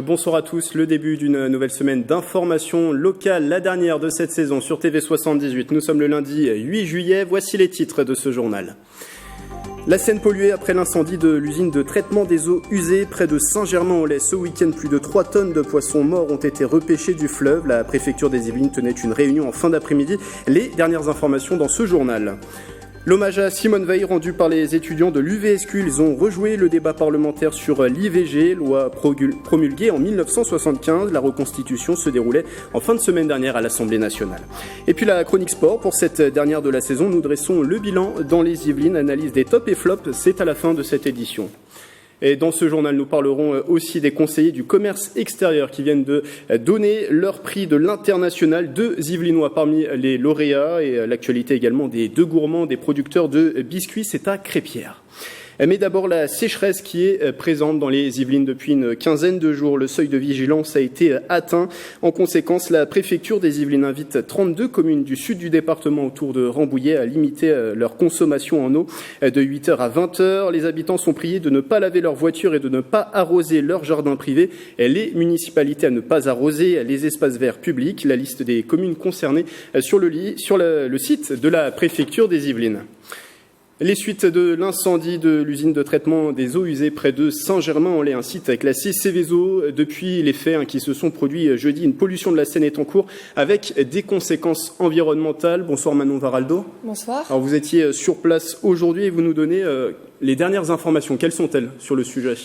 Bonsoir à tous, le début d'une nouvelle semaine d'information locale, la dernière de cette saison sur TV78. Nous sommes le lundi 8 juillet, voici les titres de ce journal. La Seine polluée après l'incendie de l'usine de traitement des eaux usées près de Saint-Germain-en-Laye. Ce week-end, plus de 3 tonnes de poissons morts ont été repêchés du fleuve. La préfecture des Yvelines tenait une réunion en fin d'après-midi. Les dernières informations dans ce journal. L'hommage à Simone Veil rendu par les étudiants de l'UVSQ. Ils ont rejoué le débat parlementaire sur l'IVG, loi promulguée en 1975. La reconstitution se déroulait en fin de semaine dernière à l'Assemblée nationale. Et puis la chronique sport, pour cette dernière de la saison, nous dressons le bilan dans les Yvelines, analyse des tops et flops, c'est à la fin de cette édition. Et dans ce journal, nous parlerons aussi des conseillers du commerce extérieur qui viennent de donner leur prix de l'international, 2 Yvelinois parmi les lauréats, et l'actualité également des 2 gourmands, des producteurs de biscuits, c'est à Crépierre. Mais d'abord, la sécheresse qui est présente dans les Yvelines depuis une quinzaine de jours. Le seuil de vigilance a été atteint. En conséquence, la préfecture des Yvelines invite 32 communes du sud du département autour de Rambouillet à limiter leur consommation en eau de 8h à 20h. Les habitants sont priés de ne pas laver leur voiture et de ne pas arroser leur jardin privé. Les municipalités à ne pas arroser les espaces verts publics. La liste des communes concernées sur le site de la préfecture des Yvelines. Les suites de l'incendie de l'usine de traitement des eaux usées près de Saint-Germain-en-Laye, un site classé Céveso. Depuis les faits qui se sont produits jeudi, une pollution de la Seine est en cours avec des conséquences environnementales. Bonsoir Manon Varaldo. Bonsoir. Alors vous étiez sur place aujourd'hui et vous nous donnez les dernières informations. Quelles sont-elles sur le sujet ?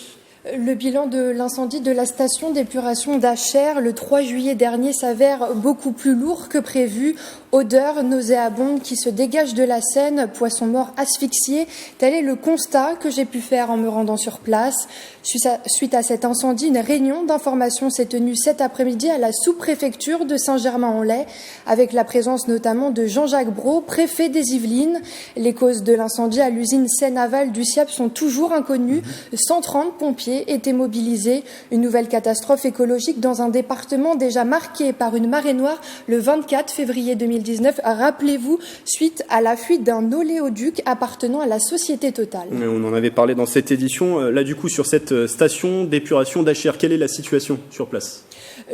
Le bilan de l'incendie de la station d'épuration d'Achères le 3 juillet dernier s'avère beaucoup plus lourd que prévu. Odeur nauséabonde qui se dégage de la Seine, poissons morts asphyxiés. Tel est le constat que j'ai pu faire en me rendant sur place. Suite à cet incendie, une réunion d'information s'est tenue cet après-midi à la sous-préfecture de Saint-Germain-en-Laye, avec la présence notamment de Jean-Jacques Brault, préfet des Yvelines. Les causes de l'incendie à l'usine Seine-Aval du Siap sont toujours inconnues. 130 pompiers étaient mobilisés. Une nouvelle catastrophe écologique dans un département déjà marqué par une marée noire le 24 février 2019. Rappelez-vous, suite à la fuite d'un oléoduc appartenant à la société Total. On en avait parlé dans cette édition. Là, du coup, sur cette station d'épuration d'Achères, quelle est la situation sur place ?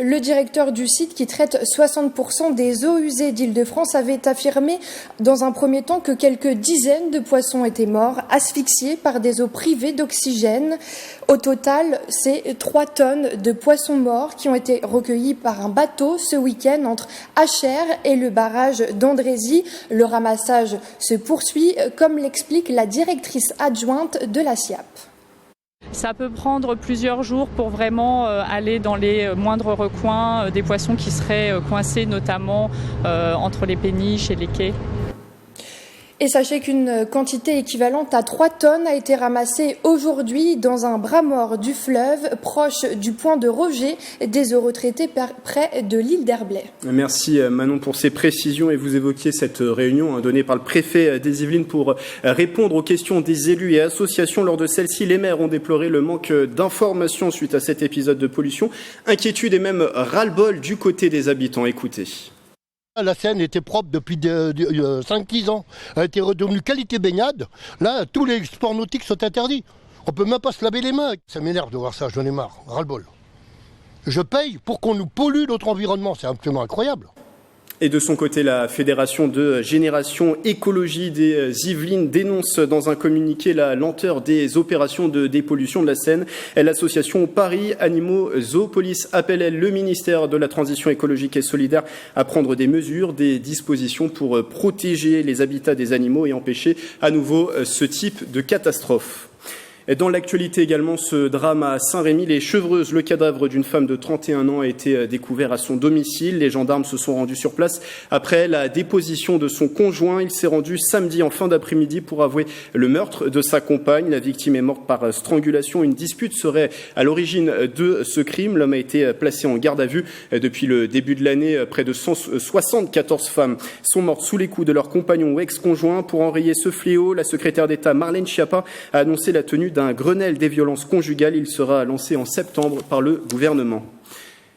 Le directeur du site, qui traite 60% des eaux usées d'Île-de-France, avait affirmé dans un premier temps que quelques dizaines de poissons étaient morts, asphyxiés par des eaux privées d'oxygène. Au total, c'est 3 tonnes de poissons morts qui ont été recueillis par un bateau ce week-end entre Achères et le barrage d'Andrézy. Le ramassage se poursuit, comme l'explique la directrice adjointe de la SIAP. Ça peut prendre plusieurs jours pour vraiment aller dans les moindres recoins des poissons qui seraient coincés, notamment entre les péniches et les quais. Et sachez qu'une quantité équivalente à 3 tonnes a été ramassée aujourd'hui dans un bras mort du fleuve, proche du point de rejet des eaux retraitées près de l'île d'Herblay. Merci Manon pour ces précisions. Et vous évoquiez cette réunion donnée par le préfet des Yvelines pour répondre aux questions des élus et associations. Lors de celle-ci, les maires ont déploré le manque d'informations suite à cet épisode de pollution. Inquiétude et même ras-le-bol du côté des habitants. Écoutez. La Seine était propre depuis 5-10 ans. Elle a été redevenue qualité baignade. Là, tous les sports nautiques sont interdits. On peut même pas se laver les mains. Ça m'énerve de voir ça, j'en ai marre. Ras-le-bol. Je paye pour qu'on nous pollue notre environnement. C'est absolument incroyable. Et de son côté, la Fédération de Génération Écologie des Yvelines dénonce dans un communiqué la lenteur des opérations de dépollution de la Seine. L'association Paris Animaux Zoopolis appelle le ministère de la Transition écologique et solidaire à prendre des mesures, des dispositions pour protéger les habitats des animaux et empêcher à nouveau ce type de catastrophe. Et dans l'actualité également, ce drame à Saint-Rémy, les Chevreuses, le cadavre d'une femme de 31 ans a été découvert à son domicile. Les gendarmes se sont rendus sur place après la déposition de son conjoint. Il s'est rendu samedi en fin d'après-midi pour avouer le meurtre de sa compagne. La victime est morte par strangulation. Une dispute serait à l'origine de ce crime. L'homme a été placé en garde à vue. Depuis le début de l'année, près de 174 femmes sont mortes sous les coups de leur compagnon ou ex-conjoint. Pour enrayer ce fléau, la secrétaire d'État Marlène Schiappa a annoncé la tenue d'un Grenelle des violences conjugales. Il sera lancé en septembre par le gouvernement.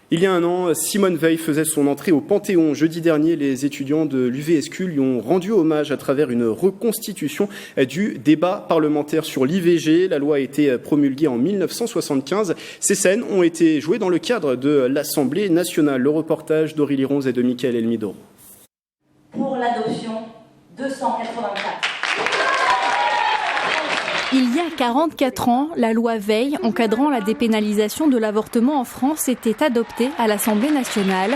Il y a un an, Simone Veil faisait son entrée au Panthéon. Jeudi dernier, les étudiants de l'UVSQ lui ont rendu hommage à travers une reconstitution du débat parlementaire sur l'IVG. La loi a été promulguée en 1975. Ces scènes ont été jouées dans le cadre de l'Assemblée nationale. Le reportage d'Aurélie Ronze et de Mickaël Elmidoro. Pour l'adoption, 284. Il y a 44 ans, la loi Veil encadrant la dépénalisation de l'avortement en France était adoptée à l'Assemblée nationale.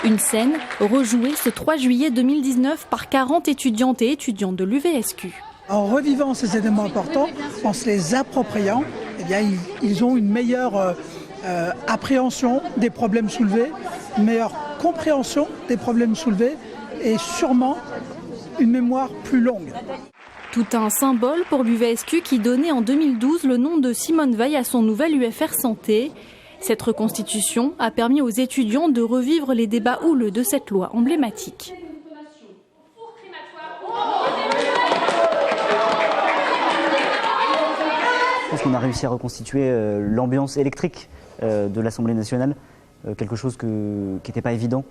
Une scène rejouée ce 3 juillet 2019 par 40 étudiantes et étudiants de l'UVSQ. En revivant ces éléments importants, en se les appropriant, eh bien, ils ont une meilleure appréhension des problèmes soulevés, une meilleure compréhension des problèmes soulevés et sûrement une mémoire plus longue. Tout un symbole pour l'UVSQ qui donnait en 2012 le nom de Simone Veil à son nouvel UFR Santé. Cette reconstitution a permis aux étudiants de revivre les débats houleux de cette loi emblématique. Je pense qu'on a réussi à reconstituer l'ambiance électrique de l'Assemblée nationale, quelque chose qui n'était pas évident.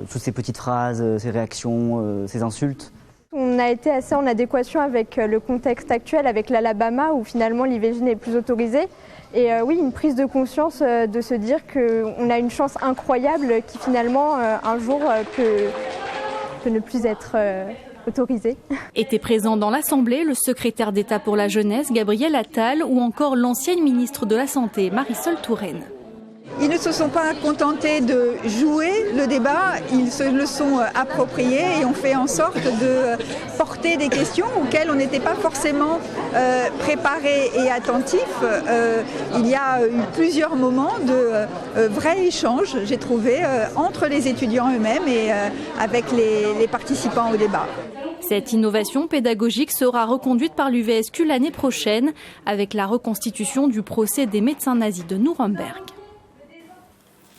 Toutes ces petites phrases, ces réactions, ces insultes. On a été assez en adéquation avec le contexte actuel, avec l'Alabama, où finalement l'IVG n'est plus autorisée. Et oui, une prise de conscience de se dire qu'on a une chance incroyable qui finalement, un jour, peut ne plus être autorisée. Était présent dans l'Assemblée le secrétaire d'État pour la jeunesse, Gabriel Attal, ou encore l'ancienne ministre de la Santé, Marisol Touraine. Ils ne se sont pas contentés de jouer le débat, ils se le sont appropriés et ont fait en sorte de porter des questions auxquelles on n'était pas forcément préparé et attentif. Il y a eu plusieurs moments de vrais échanges, j'ai trouvé, entre les étudiants eux-mêmes et avec les participants au débat. Cette innovation pédagogique sera reconduite par l'UVSQ l'année prochaine avec la reconstitution du procès des médecins nazis de Nuremberg.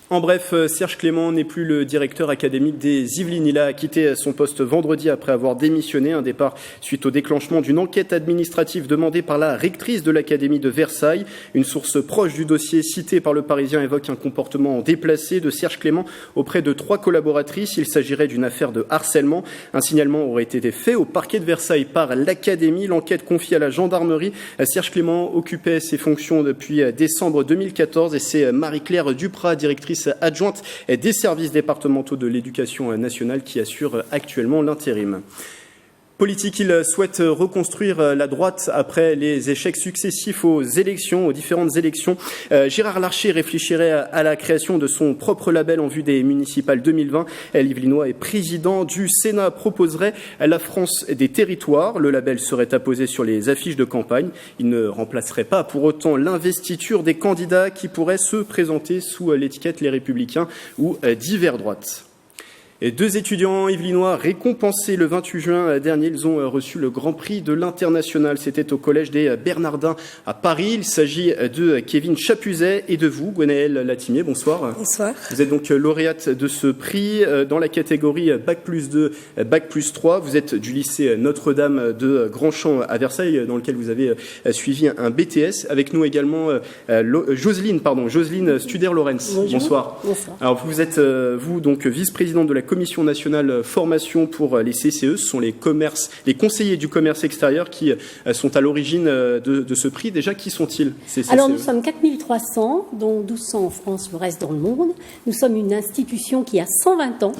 En bref, Serge Clément n'est plus le directeur académique des Yvelines. Il a quitté son poste vendredi après avoir démissionné. Un départ suite au déclenchement d'une enquête administrative demandée par la rectrice de l'Académie de Versailles. Une source proche du dossier cité par le Parisien évoque un comportement déplacé de Serge Clément auprès de 3 collaboratrices. Il s'agirait d'une affaire de harcèlement. Un signalement aurait été fait au parquet de Versailles par l'Académie. L'enquête confiée à la gendarmerie. Serge Clément occupait ses fonctions depuis décembre 2014 et c'est Marie-Claire Duprat, directrice adjointe des services départementaux de l'éducation nationale qui assure actuellement l'intérim. Politique, il souhaite reconstruire la droite après les échecs successifs aux différentes élections. Gérard Larcher réfléchirait à la création de son propre label en vue des municipales 2020. L'Yvelinois et président du Sénat proposerait la France des territoires. Le label serait apposé sur les affiches de campagne. Il ne remplacerait pas pour autant l'investiture des candidats qui pourraient se présenter sous l'étiquette Les Républicains ou Divers Droite. Et 2 étudiants yvelinois récompensés le 28 juin dernier, ils ont reçu le Grand Prix de l'International. C'était au Collège des Bernardins à Paris. Il s'agit de Kevin Chapuzet et de vous, Gwenaëlle Latimier. Bonsoir. Bonsoir. Vous êtes donc lauréate de ce prix dans la catégorie Bac+2, Bac+3. Vous êtes du lycée Notre-Dame de Grandchamp à Versailles, dans lequel vous avez suivi un BTS. Avec nous également Jocelyne Studer-Lorenz. Bonsoir. Bonsoir. Alors vous êtes vous donc vice-présidente de la Commission nationale formation pour les CCE. Ce sont les conseillers du commerce extérieur qui sont à l'origine de ce prix. Déjà, qui sont-ils, ces CCE? Alors, nous sommes 4300, dont 1200 en France, le reste dans le monde. Nous sommes une institution qui a 120 ans.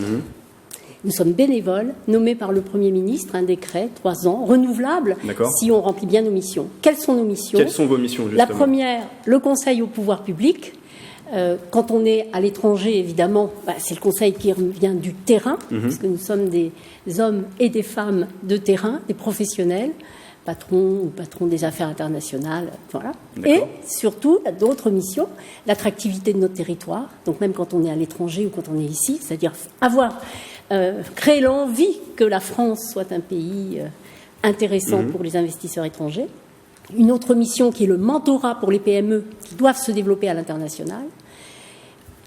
Nous sommes bénévoles, nommés par le Premier ministre, un décret, 3 ans, renouvelable, si on remplit bien nos missions. Quelles sont nos missions? Quelles sont vos missions, justement? La première, le conseil au pouvoir public. Quand on est à l'étranger, évidemment, c'est le conseil qui vient du terrain, parce que nous sommes des hommes et des femmes de terrain, des professionnels, patrons des affaires internationales, voilà. Et surtout, d'autres missions, l'attractivité de notre territoire, donc même quand on est à l'étranger ou quand on est ici, c'est-à-dire créer l'envie que la France soit un pays intéressant pour les investisseurs étrangers. Une autre mission qui est le mentorat pour les PME qui doivent se développer à l'international,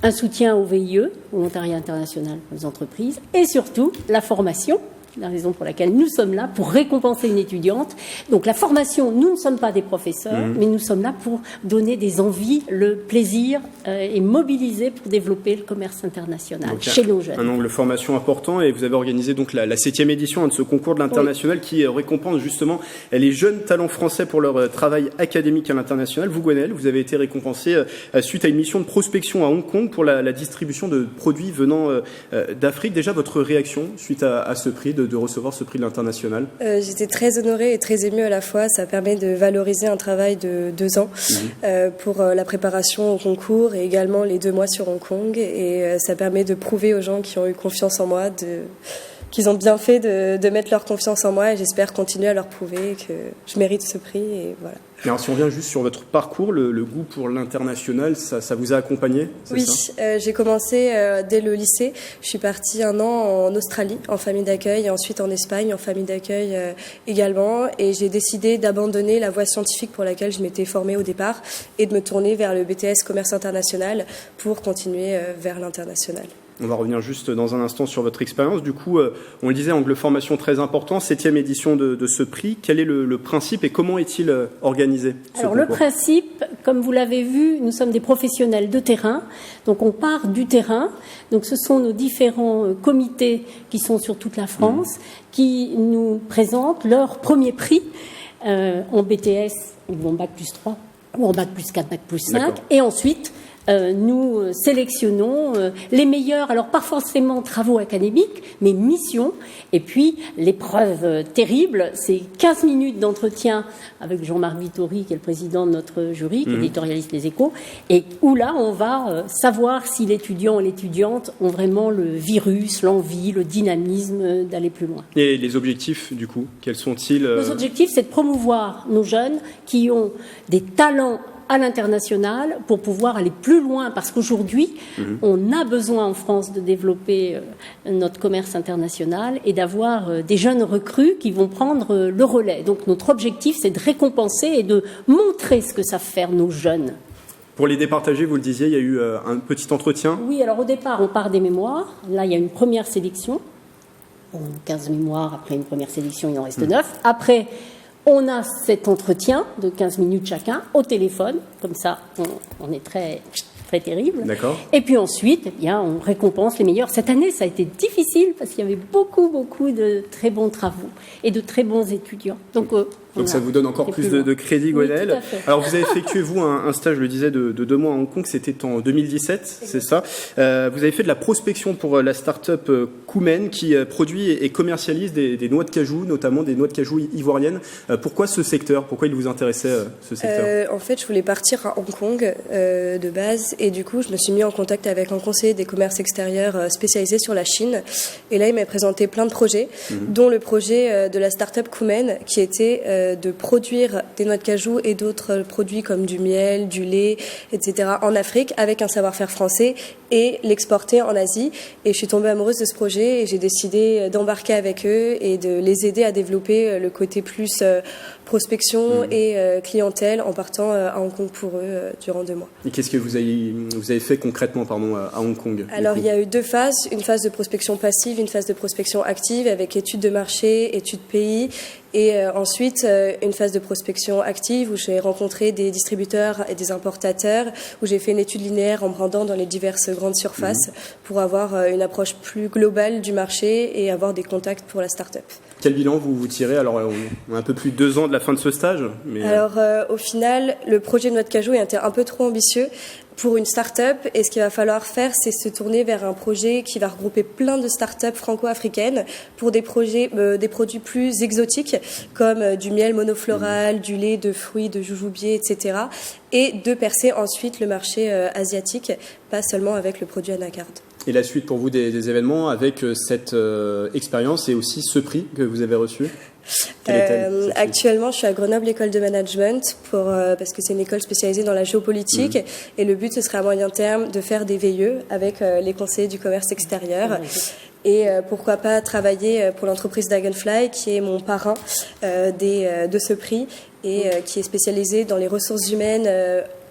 un soutien au VIE, volontariat international pour les entreprises, et surtout la formation la raison pour laquelle nous sommes là, pour récompenser une étudiante. Donc la formation, nous ne sommes pas des professeurs, mais nous sommes là pour donner des envies, le plaisir et mobiliser pour développer le commerce international chez nos jeunes. Un angle formation important, et vous avez organisé donc la 7e édition de ce concours de l'international qui récompense justement les jeunes talents français pour leur travail académique à l'international. Vous, Gwenaëlle, vous avez été récompensé suite à une mission de prospection à Hong Kong pour la distribution de produits venant d'Afrique. Déjà, votre réaction suite à ce prix, de recevoir ce prix de l'international? J'étais très honorée et très émue à la fois. Ça permet de valoriser un travail de 2 ans pour la préparation au concours et également les 2 mois sur Hong Kong. Et ça permet de prouver aux gens qui ont eu confiance en moi qu'ils ont bien fait de mettre leur confiance en moi, et j'espère continuer à leur prouver que je mérite ce prix. Et voilà. Alors, si on revient juste sur votre parcours, le goût pour l'international, ça vous a accompagné? Oui, j'ai commencé dès le lycée. Je suis partie 1 an en Australie en famille d'accueil, et ensuite en Espagne en famille d'accueil également. Et j'ai décidé d'abandonner la voie scientifique pour laquelle je m'étais formée au départ et de me tourner vers le BTS Commerce International pour continuer vers l'international. On va revenir juste dans un instant sur votre expérience. Du coup, on le disait, angle formation très important, 7e édition de ce prix. Quel est le principe et comment est-il organisé? Alors le principe, comme vous l'avez vu, nous sommes des professionnels de terrain. Donc on part du terrain. Donc ce sont nos différents comités qui sont sur toute la France qui nous présentent leur premier prix en BTS ou en Bac plus 3 ou en Bac plus 4, Bac plus 5. D'accord. Et ensuite, nous sélectionnons les meilleurs, alors pas forcément travaux académiques, mais missions. Et puis, l'épreuve terrible, c'est 15 minutes d'entretien avec Jean-Marc Vittori, qui est le président de notre jury, qui est éditorialiste des Échos, et où là, on va savoir si l'étudiant et l'étudiante ont vraiment le virus, l'envie, le dynamisme d'aller plus loin. Et les objectifs, du coup, quels sont-ils? Nos objectifs, c'est de promouvoir nos jeunes qui ont des talents à l'international pour pouvoir aller plus loin, parce qu'aujourd'hui, on a besoin en France de développer notre commerce international et d'avoir des jeunes recrues qui vont prendre le relais. Donc notre objectif, c'est de récompenser et de montrer ce que savent faire nos jeunes. Pour les départager, vous le disiez, il y a eu un petit entretien. Oui, alors au départ, on part des mémoires. Là, il y a une première sélection. 15 mémoires, après une première sélection, il en reste 9. Après, on a cet entretien de 15 minutes chacun au téléphone, comme ça on est très, très terrible. D'accord. Et puis ensuite, eh bien, on récompense les meilleurs. Cette année, ça a été difficile parce qu'il y avait beaucoup de très bons travaux et de très bons étudiants. Donc ça vous donne encore plus de crédit, Gwenaëlle. Oui, alors vous avez effectué, vous, un stage, je le disais, de 2 mois à Hong Kong, c'était en 2017, c'est ça. Vous avez fait de la prospection pour la start-up Koumen qui produit et commercialise des noix de cajou, notamment des noix de cajou ivoiriennes. Pourquoi ce secteur? Pourquoi il vous intéressait, ce secteur? En fait, je voulais partir à Hong Kong de base, et du coup, je me suis mis en contact avec un conseiller des commerces extérieurs spécialisé sur la Chine. Et là, il m'a présenté plein de projets, dont le projet de la start-up Koumen, qui était de produire des noix de cajou et d'autres produits comme du miel, du lait, etc. en Afrique avec un savoir-faire français et l'exporter en Asie. Et je suis tombée amoureuse de ce projet et j'ai décidé d'embarquer avec eux et de les aider à développer le côté plus prospection et clientèle en partant à Hong Kong pour eux durant 2 mois. Et qu'est-ce que vous avez fait concrètement à Hong Kong? Alors il y a eu 2 phases, une phase de prospection passive, une phase de prospection active avec études de marché, études pays, et ensuite une phase de prospection active où j'ai rencontré des distributeurs et des importateurs, où j'ai fait une étude linéaire en me rendant dans les diverses grandes surfaces pour avoir une approche plus globale du marché et avoir des contacts pour la start-up. Quel bilan vous tirez? Alors, on a un peu plus de 2 ans de la fin de ce stage. Mais... Alors, au final, le projet de noix de cajou était un peu trop ambitieux pour une start-up. Et ce qu'il va falloir faire, c'est se tourner vers un projet qui va regrouper plein de start-up franco-africaines pour des produits plus exotiques, comme du miel monofloral, du lait de fruits, de joujoubier, etc. Et de percer ensuite le marché asiatique, pas seulement avec le produit anacarde. Et la suite pour vous des événements avec cette expérience et aussi ce prix que vous avez reçu? Actuellement, je suis à Grenoble École de Management parce que c'est une école spécialisée dans la géopolitique et le but, ce serait à moyen terme de faire des VIE avec les conseillers du commerce extérieur. Et pourquoi pas travailler pour l'entreprise Dragonfly, qui est mon parrain de ce prix et qui est spécialisée dans les ressources humaines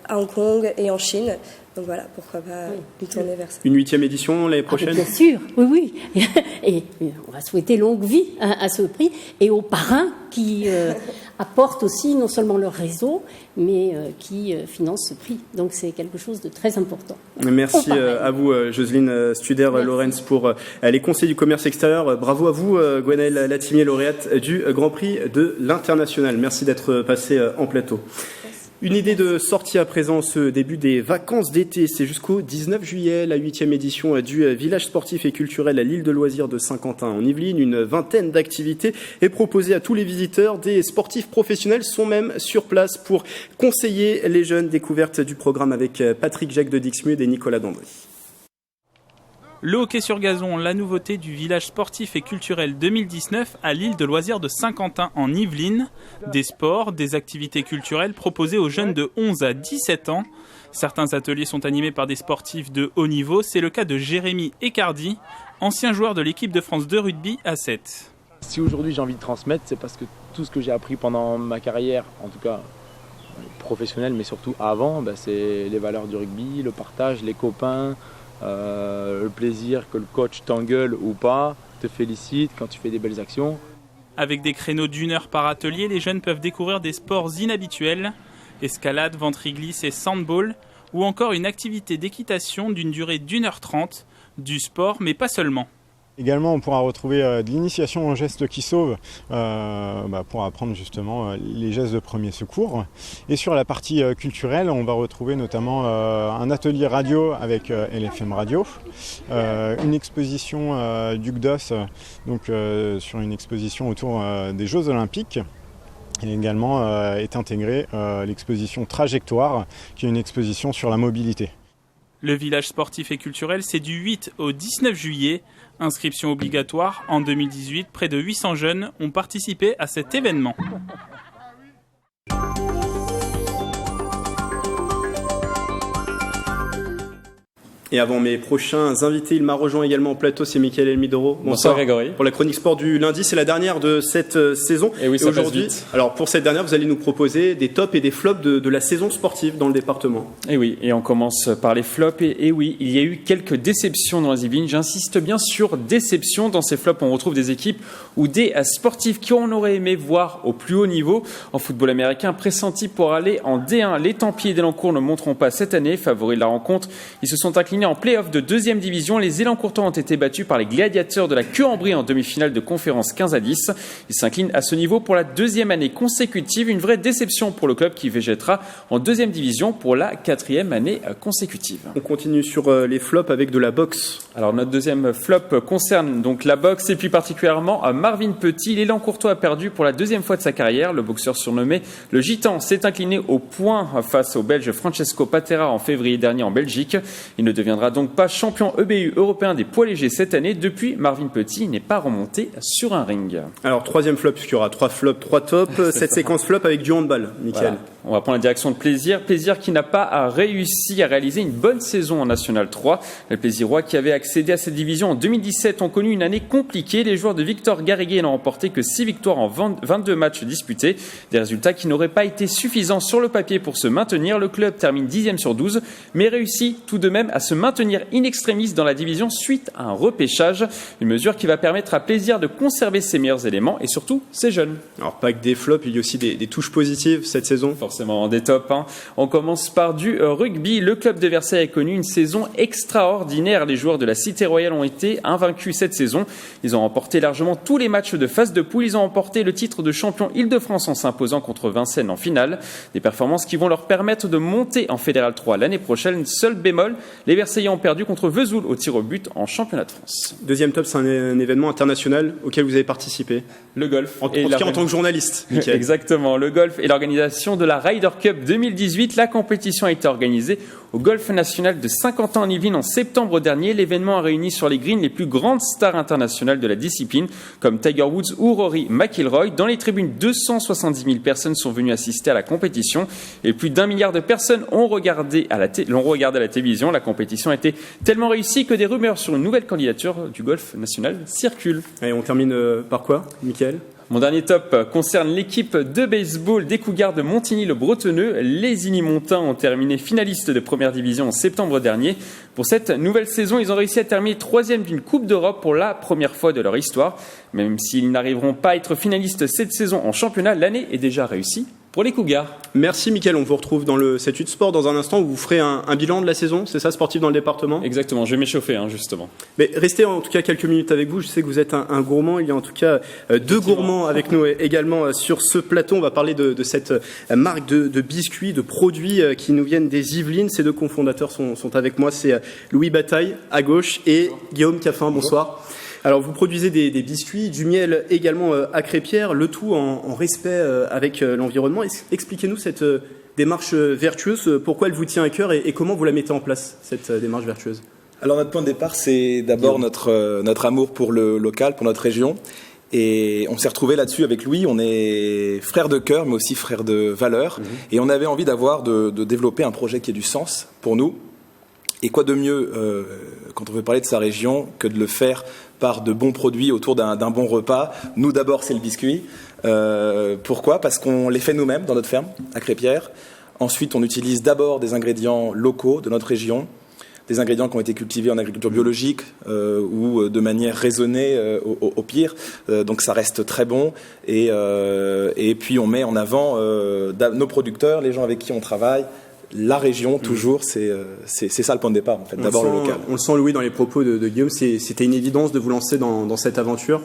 à Hong Kong et en Chine. Donc voilà, pourquoi pas nous tourner vers ça. Une 8e édition l'année prochaine ? Bien sûr, oui. Et on va souhaiter longue vie à ce prix et aux parrains qui apportent aussi non seulement leur réseau, mais qui financent ce prix. Donc c'est quelque chose de très important. Merci à vous, Jocelyne Studer-Lorenz, pour les conseils du commerce extérieur. Bravo à vous, Gwenaëlle Latimier, lauréate du Grand Prix de l'International. Merci d'être passé en plateau. Une idée de sortie à présent, ce début des vacances d'été. C'est jusqu'au 19 juillet, la 8e édition du village sportif et culturel à l'île de loisirs de Saint-Quentin en Yvelines. Une vingtaine d'activités est proposée à tous les visiteurs. Des sportifs professionnels sont même sur place pour conseiller les jeunes. Découverte du programme avec Patrick Jacques de Dixmude et Nicolas Dandry. Le hockey sur gazon, la nouveauté du village sportif et culturel 2019 à l'île de loisirs de Saint-Quentin en Yvelines. Des sports, des activités culturelles proposées aux jeunes de 11 à 17 ans. Certains ateliers sont animés par des sportifs de haut niveau. C'est le cas de Jérémy Ecardi, ancien joueur de l'équipe de France de rugby à 7. Si aujourd'hui j'ai envie de transmettre, c'est parce que tout ce que j'ai appris pendant ma carrière, en tout cas professionnelle, mais surtout avant, c'est les valeurs du rugby, le partage, les copains, le plaisir que le coach t'engueule ou pas, te félicite quand tu fais des belles actions. Avec des créneaux d'1 heure par atelier, les jeunes peuvent découvrir des sports inhabituels, escalade, ventriglisse et sandball, ou encore une activité d'équitation d'une durée d'1h30, du sport mais pas seulement. Également, on pourra retrouver de l'initiation aux gestes qui sauvent pour apprendre justement les gestes de premier secours. Et sur la partie culturelle, on va retrouver notamment un atelier radio avec LFM Radio, une exposition du GDOS, donc sur une exposition autour des Jeux Olympiques. Et également est intégrée l'exposition Trajectoire, qui est une exposition sur la mobilité. Le village sportif et culturel, c'est du 8 au 19 juillet. Inscription obligatoire. En 2018, près de 800 jeunes ont participé à cet événement. Et avant mes prochains invités, il m'a rejoint également au plateau, c'est Mickaël Elmidoro. Bonsoir Grégory. Pour la chronique sport du lundi, c'est la dernière de cette saison. Et oui, ça aujourd'hui, passe vite. Alors pour cette dernière, vous allez nous proposer des tops et des flops de la saison sportive dans le département. Et oui, et on commence par les flops. Et oui, il y a eu quelques déceptions dans les Yvelines. J'insiste bien sur déception. Dans ces flops, on retrouve des équipes ou des sportifs qu'on aurait aimé voir au plus haut niveau. En football américain, pressentis pour aller en D1. Les Templiers d'Elancourt ne monteront pas cette année. Favoris de la rencontre, ils se sont inclinés en play-off de 2e division. Les Elancourtois ont été battus par les Gladiateurs de la Queue-en-Brie en demi-finale de conférence 15-10. Ils s'inclinent à ce niveau pour la 2e année consécutive. Une vraie déception pour le club qui végétera en 2e division pour la 4e année consécutive. On continue sur les flops avec de la boxe. Alors notre deuxième flop concerne donc la boxe et plus particulièrement Marvin Petit. L'Elancourtois a perdu pour la 2e fois de sa carrière. Le boxeur surnommé le Gitan s'est incliné au point face au Belge Francesco Patera en février dernier en Belgique. Il ne deviendra donc pas champion EBU européen des poids légers cette année. Depuis, Marvin Petit n'est pas remonté sur un ring. Alors troisième flop, puisqu'il y aura 3 flops, 3 tops. Cette séquence flop avec du handball, Mickaël. Voilà. On va prendre la direction de Plaisir. Plaisir qui n'a pas réussi à réaliser une bonne saison en National 3. Les Plaisirois qui avaient accédé à cette division en 2017 ont connu une année compliquée. Les joueurs de Victor Garriguet n'ont remporté que 6 victoires en 22 matchs disputés. Des résultats qui n'auraient pas été suffisants sur le papier pour se maintenir. Le club termine 10e sur 12, mais réussit tout de même à se maintenir in extremis dans la division suite à un repêchage. Une mesure qui va permettre à Plaisir de conserver ses meilleurs éléments et surtout ses jeunes. Alors pas que des flops, il y a aussi des touches positives cette saison. Forcément des tops. On commence par du rugby. Le club de Versailles a connu une saison extraordinaire. Les joueurs de la Cité Royale ont été invaincus cette saison. Ils ont remporté largement tous les matchs de phase de poule. Ils ont remporté le titre de champion Île-de-France en s'imposant contre Vincennes en finale. Des performances qui vont leur permettre de monter en Fédéral 3 l'année prochaine. Seul bémol, les Versaillais ont perdu contre Vesoul au tir au but en championnat de France. Deuxième top, c'est un événement international auquel vous avez participé. Le golf. En tant que journaliste, Mickaël. Exactement, le golf et l'organisation de la Ryder Cup 2018. La compétition a été organisée au Golf National de Saint-Quentin en Yvelines en septembre dernier. L'événement a réuni sur les greens les plus grandes stars internationales de la discipline, comme Tiger Woods ou Rory McIlroy. Dans les tribunes, 270 000 personnes sont venues assister à la compétition et plus d'1 milliard de personnes l'ont regardé à la télévision. La compétition a été tellement réussie que des rumeurs sur une nouvelle candidature du Golf National circulent. Et on termine par quoi, Mickaël ? Mon dernier top concerne l'équipe de baseball des Cougars de Montigny-le-Bretonneux. Les Igny-Montins ont terminé finalistes de première division en septembre dernier. Pour cette nouvelle saison, ils ont réussi à terminer 3e d'une Coupe d'Europe pour la première fois de leur histoire. Même s'ils n'arriveront pas à être finalistes cette saison en championnat, l'année est déjà réussie pour les Cougars. Merci Mickaël, on vous retrouve dans le 7-8 Sport dans un instant où vous ferez un bilan de la saison, c'est ça, sportif dans le département ? Exactement, je vais m'échauffer justement. Mais restez en tout cas quelques minutes avec vous, je sais que vous êtes un gourmand, il y a en tout cas deux gourmands avec nous également sur ce plateau. On va parler de cette marque de biscuits, de produits qui nous viennent des Yvelines. Ces deux cofondateurs sont avec moi, c'est Louis Bataille à gauche et Guillaume Caffin, bonsoir. Alors vous produisez des biscuits, du miel également à Crépierre, le tout en respect avec l'environnement. Expliquez-nous cette démarche vertueuse, pourquoi elle vous tient à cœur et comment vous la mettez en place, cette démarche vertueuse ? Alors notre point de départ, c'est d'abord notre amour pour le local, pour notre région. Et on s'est retrouvés là-dessus avec Louis, on est frères de cœur mais aussi frères de valeur. Et on avait envie de développer un projet qui ait du sens pour nous. Et quoi de mieux quand on veut parler de sa région que de le faire par de bons produits autour d'un bon repas. Nous d'abord c'est le biscuit. Pourquoi ? Parce qu'on les fait nous-mêmes dans notre ferme à Crépierre. Ensuite on utilise d'abord des ingrédients locaux de notre région, des ingrédients qui ont été cultivés en agriculture biologique ou de manière raisonnée au pire. Donc ça reste très bon. Et puis on met en avant nos producteurs, les gens avec qui on travaille. La région, toujours, c'est ça le point de départ, en fait. D'abord le local. On le sent, Louis, dans les propos de Guillaume, c'était une évidence de vous lancer dans cette aventure.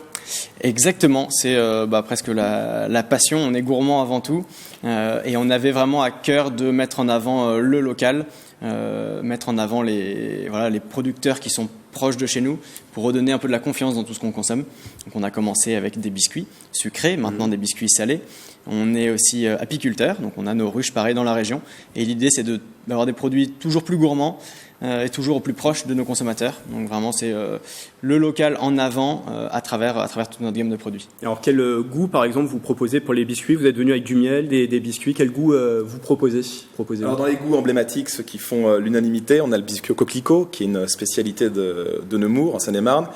Exactement, c'est presque la passion, on est gourmand avant tout, et on avait vraiment à cœur de mettre en avant le local, mettre en avant les producteurs qui sont proches de chez nous, pour redonner un peu de la confiance dans tout ce qu'on consomme. Donc on a commencé avec des biscuits sucrés, maintenant des biscuits salés. On est aussi apiculteur, donc on a nos ruches pareil dans la région. Et l'idée, c'est d'avoir des produits toujours plus gourmands et toujours au plus proche de nos consommateurs. Donc vraiment, c'est le local en avant à travers toute notre gamme de produits. Alors quel goût, par exemple, vous proposez pour les biscuits ? Vous êtes venu avec du miel, des biscuits. Quel goût vous proposez ? Alors dans les goûts emblématiques, ceux qui font l'unanimité, on a le biscuit au coquelicot, qui est une spécialité de Nemours, en Seine-et-Marne.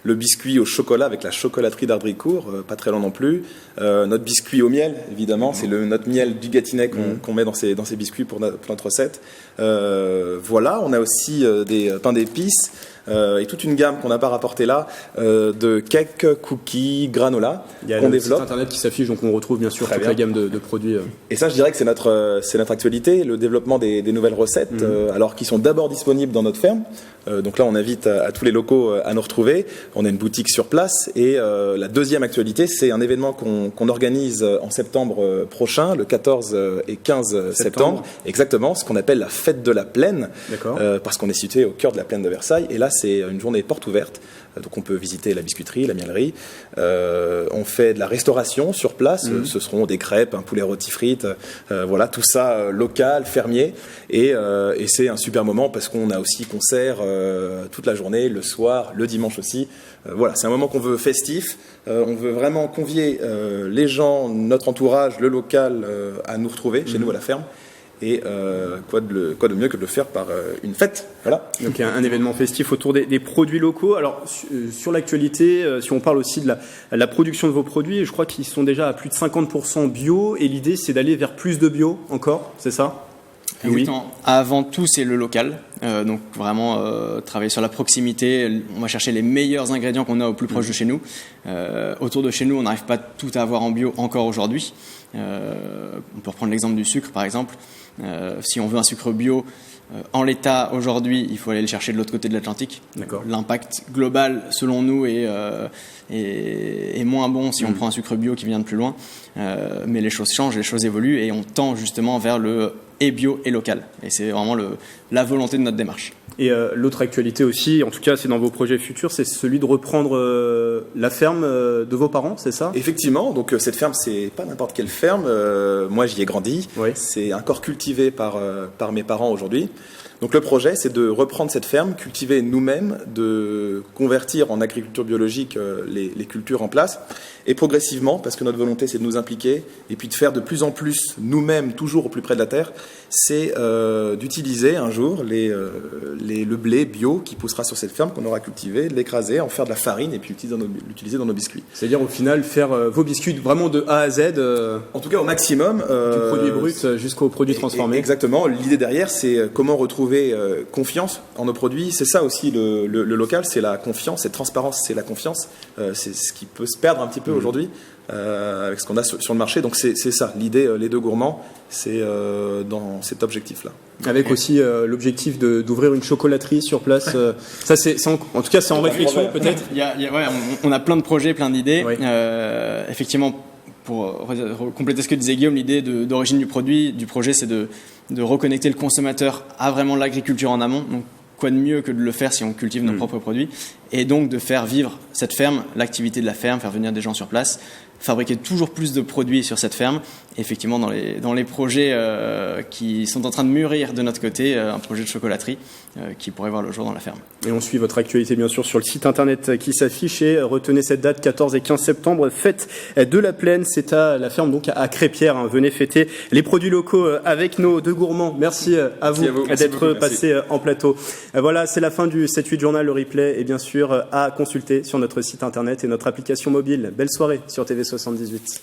Le biscuit au chocolat avec la chocolaterie d'Ardricourt, pas très loin non plus. Notre biscuit au miel, évidemment, c'est notre miel du Gâtinais qu'on met dans ces biscuits pour notre recette. Voilà, on a aussi des pains d'épices et toute une gamme qu'on n'a pas rapportée là de cakes, cookies, granola qu'on développe. Il y a le site internet qui s'affiche, donc on retrouve bien sûr toute la gamme de produits. Et ça, je dirais que c'est notre actualité, le développement des nouvelles recettes, alors qui sont d'abord disponibles dans notre ferme. Donc là, on invite à tous les locaux à nous retrouver. On a une boutique sur place et la deuxième actualité, c'est un événement qu'on organise en septembre prochain, le 14 et 15 septembre. Exactement, ce qu'on appelle la fête de la plaine, parce qu'on est situé au cœur de la plaine de Versailles. Et là, c'est une journée porte ouverte. Donc on peut visiter la biscuiterie, la mielerie. On fait de la restauration sur place. Ce seront des crêpes, un poulet rôti frites, voilà, tout ça local, fermier. Et c'est un super moment parce qu'on a aussi concert toute la journée, le soir, le dimanche aussi. Voilà, c'est un moment qu'on veut festif. On veut vraiment convier les gens, notre entourage, le local, à nous retrouver chez nous à la ferme. Et quoi de mieux que de le faire par une fête, voilà. Donc un événement festif autour des produits locaux. Alors sur l'actualité, si on parle aussi de la production de vos produits, je crois qu'ils sont déjà à plus de 50% bio, et l'idée c'est d'aller vers plus de bio encore, c'est ça ? Exactement. Oui. Avant tout, c'est le local. Donc vraiment travailler sur la proximité. On va chercher les meilleurs ingrédients qu'on a au plus proche de chez nous. Autour de chez nous, on n'arrive pas tout à avoir en bio encore aujourd'hui. On peut reprendre l'exemple du sucre, par exemple. Si on veut un sucre bio, en l'état aujourd'hui, il faut aller le chercher de l'autre côté de l'Atlantique. L'impact global, selon nous, est moins bon si on prend un sucre bio qui vient de plus loin. Mais les choses changent, les choses évoluent, et on tend justement vers le et bio et local. Et c'est vraiment la volonté de notre démarche. Et l'autre actualité aussi, en tout cas c'est dans vos projets futurs, c'est celui de reprendre la ferme de vos parents, c'est ça ? Effectivement, donc cette ferme, c'est pas n'importe quelle ferme. Moi j'y ai grandi. Oui. C'est encore cultivé par mes parents aujourd'hui. Donc le projet, c'est de reprendre cette ferme, cultiver nous-mêmes, de convertir en agriculture biologique les cultures en place, et progressivement, parce que notre volonté c'est de nous impliquer, et puis de faire de plus en plus nous-mêmes, toujours au plus près de la terre, c'est d'utiliser un jour le blé bio qui poussera sur cette ferme qu'on aura cultivé, l'écraser, en faire de la farine et puis l'utiliser dans nos biscuits. C'est-à-dire au final faire vos biscuits vraiment de A à Z. En tout cas au maximum. Du produit brut jusqu'au produit transformé. Exactement. L'idée derrière, c'est comment retrouver confiance en nos produits. C'est ça aussi le local, c'est la confiance, cette transparence, c'est la confiance. C'est ce qui peut se perdre un petit peu aujourd'hui avec ce qu'on a sur le marché. Donc c'est ça, l'idée, les deux gourmands, c'est dans cet objectif-là. Avec aussi l'objectif d'ouvrir une chocolaterie sur place. Ça, en tout cas, c'est en réflexion peut-être. On a plein de projets, plein d'idées. Oui. Effectivement, pour compléter ce que disait Guillaume, l'idée d'origine du projet, c'est de reconnecter le consommateur à vraiment l'agriculture en amont. Donc, quoi de mieux que de le faire si on cultive nos propres produits, et donc de faire vivre cette ferme, l'activité de la ferme, faire venir des gens sur place, fabriquer toujours plus de produits sur cette ferme. Et effectivement, dans les projets qui sont en train de mûrir de notre côté, un projet de chocolaterie qui pourrait voir le jour dans la ferme. Et on suit votre actualité bien sûr sur le site internet qui s'affiche, et retenez cette date, 14 et 15 septembre, fête de la plaine, c'est à la ferme donc à Crépierre. Venez fêter les produits locaux avec nos deux gourmands. Merci à vous d'être passés en plateau. Voilà, c'est la fin du 7-8 journal. Le replay est bien sûr à consulter sur notre site internet et notre application mobile. Belle soirée sur TV78.